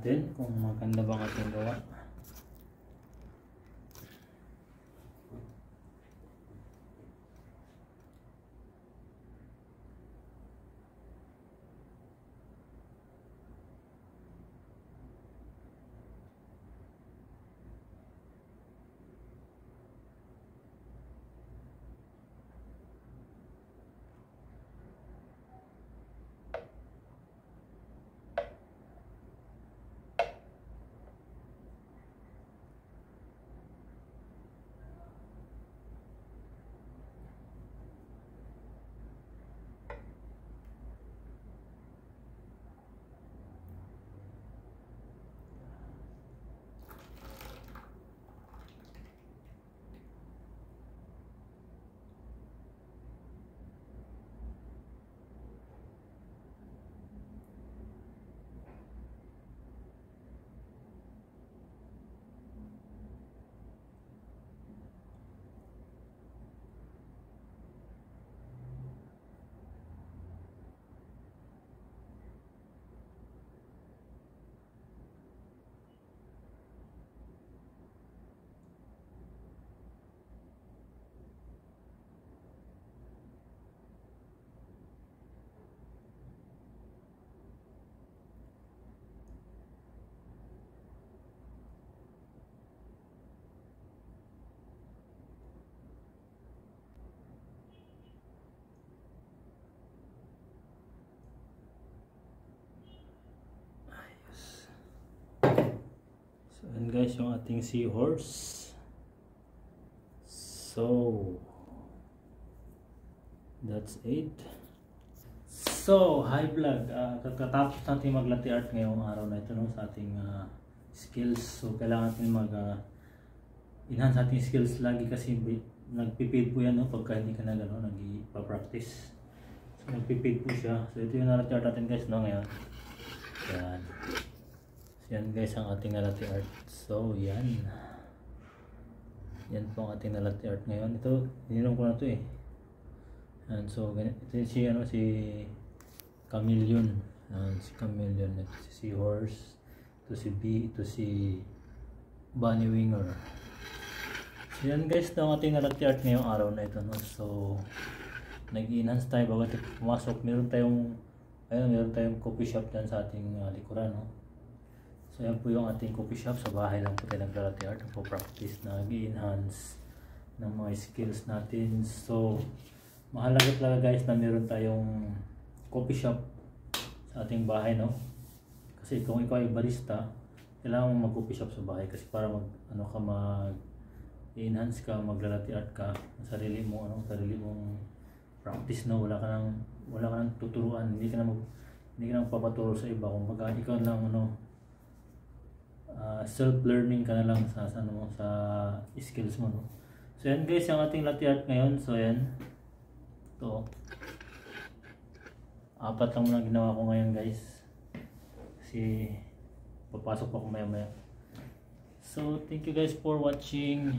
natin kung maganda bang ating gawa. So and guys, yung ating seahorse. So that's it. So hi vlog, katapos natin mag-latte art ngayong araw na ito, no, sa ating skills. So kailangan natin enhance ating skills lagi kasi nagpipid po yan, no, pagka hindi ka nag-practice. So nagpipid po siya. So ito yung latte art natin guys, no, ngayon. Yan. So yan guys ang ating latte art. So yan. Yan po ang ating latte art ngayon. Ito, ininom ko na ito eh. And so ito si Chameleon. Si Chameleon, ito si Seahorse, ito si Bee, ito si Bunny Winger. So yan guys, ang ating latte art ngayong araw na ito, no. So nag-enhance tayo bago tayo pumasok. Meron tayong coffee shop dyan sa ating likuran, no. So yan po yung ating coffee shop. Sa bahay lang po tayo nag-latte art, nagpo-practice, nag-enhance ng mga skills natin. So mahalaga talaga guys na meron tayong coffee shop sa ating bahay, no? Kasi kung ikaw ay barista, kailangan mong mag-coffee shop sa bahay kasi para mag-enhance ka, mag-latte art ka ng sarili mong practice, no? Wala ka nang tuturuan, hindi ka nang papaturo sa iba. Kung baga ikaw lang self-learning ka na lang sa skills mo, no? So yan guys, yung ating latte art ngayon. So yan. Ito. 4 lang muna ginawa ko ngayon guys. Kasi papasok pa ako maya maya. So thank you guys for watching.